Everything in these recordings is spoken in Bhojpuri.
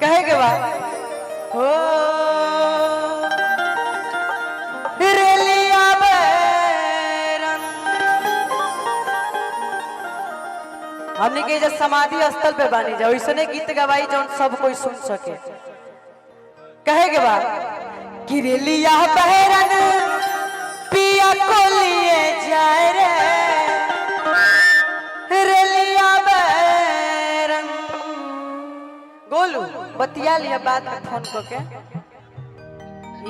कहे के बाद हो रेलिया बैरन हमने के जब समाधि स्थल पे बानी जाओ इसने गीत गवाई जो सब कोई सुन सके। कहे के बाद कि रेलिया बैरन पिया को लिए जाए रे रेलिया बैरन गोलू बतिया लिया बाद में फोन करके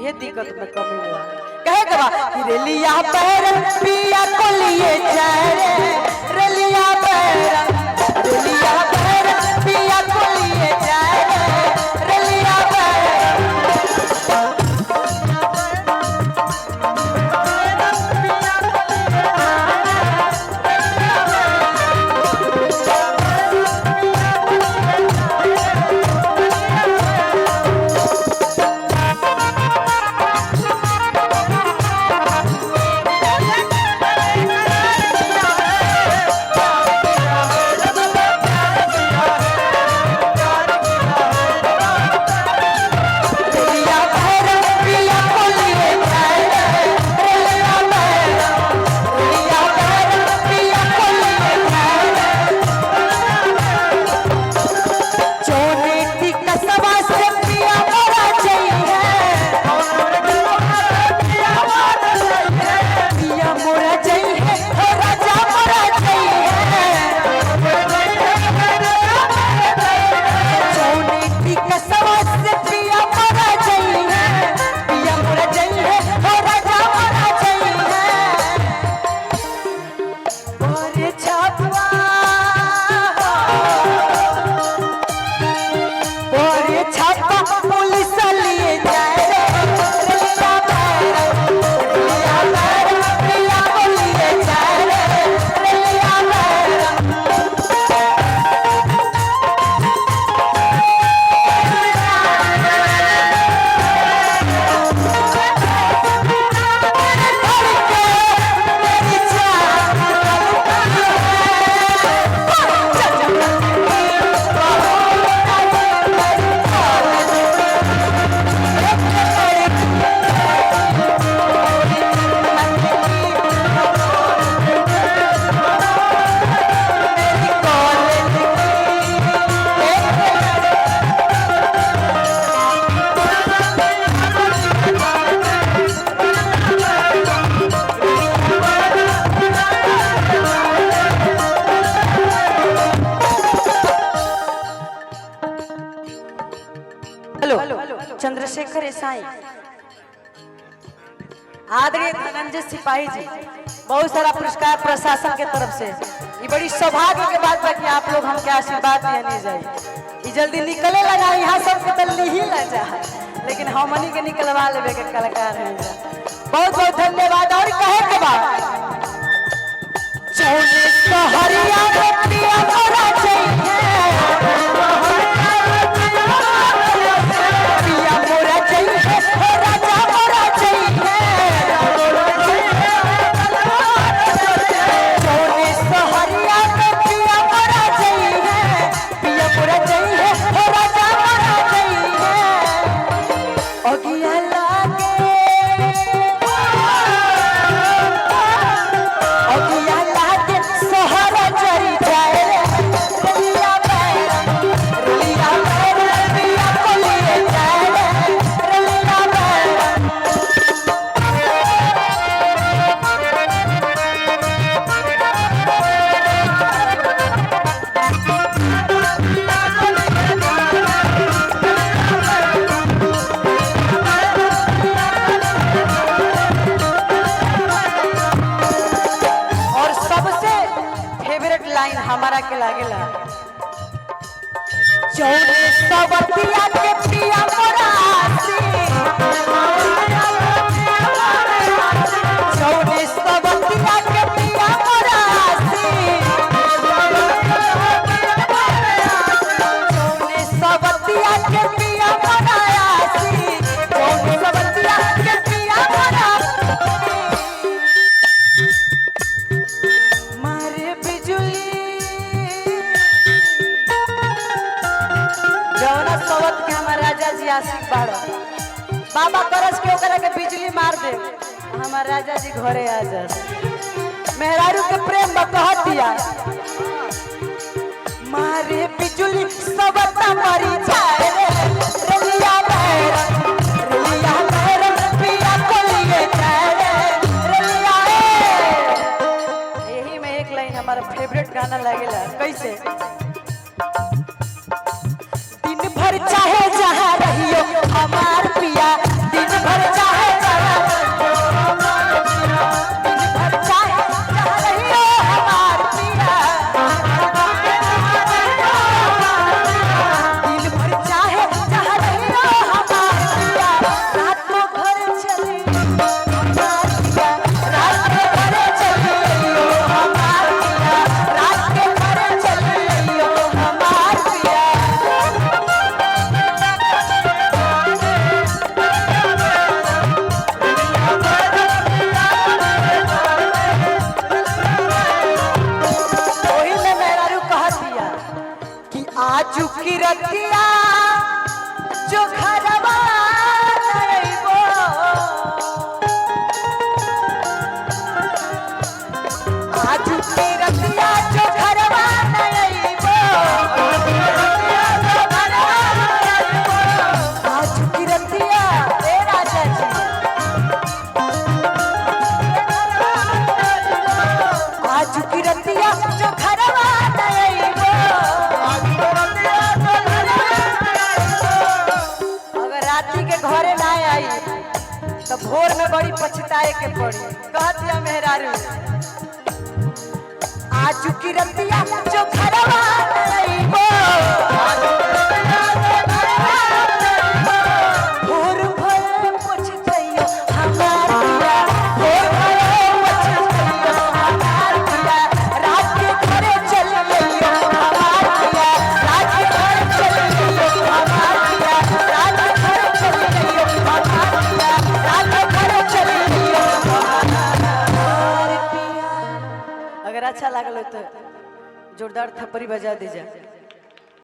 ये दिक्कत में कमी हुआ। कहे के बाद रेलिया बैरन पिया को लिए जाए रे रेलिया बैरन रेलिया बैरन पिया को लिए जाए रे रेलिया चंद्रशेखर साई आदरणीय धनंजय सिपाही जी बहुत सारा पुरस्कार प्रशासन के तरफ से ये बड़ी सौभाग्य के बात है कि आप लोग हमके आशीर्वाद देने जाए ये जल्दी निकले लगा यहाँ सब के तल्ली ही ना जा लेकिन हमनी के निकलवा लेवे के कलाकार है बहुत बहुत धन्यवाद। और कहे के बाद हरिया हमारा के लागेला चौने सबतिया के पिया मोरासी चौने सबतिया के पिया मोरासी चौने सबतिया के पिया मोरासी चौने सबतिया के पिया मोरासी मारे बिजुली जवना मोहब्बत के हमार राजा जी आशिक बाड़ो। बाबा करस के ओकरा के बिजली मार दे, हमार राजा जी घरे आ जा। मेहरारू के प्रेम बा कहतिया मारे बिजली सबता मरी जाए रे रलिया मेरा पिया को लिए जाए रे रलिया। यही में एक लाइन हमारा फेवरेट गाना लगेला कैसे, दिन भर चाहे जहाँ रहियो हमार पिया, दिन भर चाहे जहाँ रहियो हमार पिया, दिन भर चाहे जहाँ रहियो हमार पिया, रात को घर चली हमार पिया, रात के घर चली हमार पिया, रात के घर चली हमार पिया। आजू की रतिया जो घरवा नइबो, आजू की रतिया जो घरवा नइबो, आजू की रतिया ए राजा जी, आजू की रतिया जो घरवा नइबो, राती के घरे ना आई तो भोर में बड़ी पछताए के पड़ी। कहतिया मेहरारू आजू की रतिया जो घरवा नइबो, भोर भोर पछताइयो हमार पिया, भोर भोर पछताइयो हमार पिया, रात के घरे चल गइयो हमार पिया, रात के घरे चल गइयो हमार पिया, रात के घरे चल गइयो हमार पिया, रात के घरे चल गइयो हमार पिया। अगर अच्छा लागल हो तो जोरदार थप्पड़ी बजा दीजिए।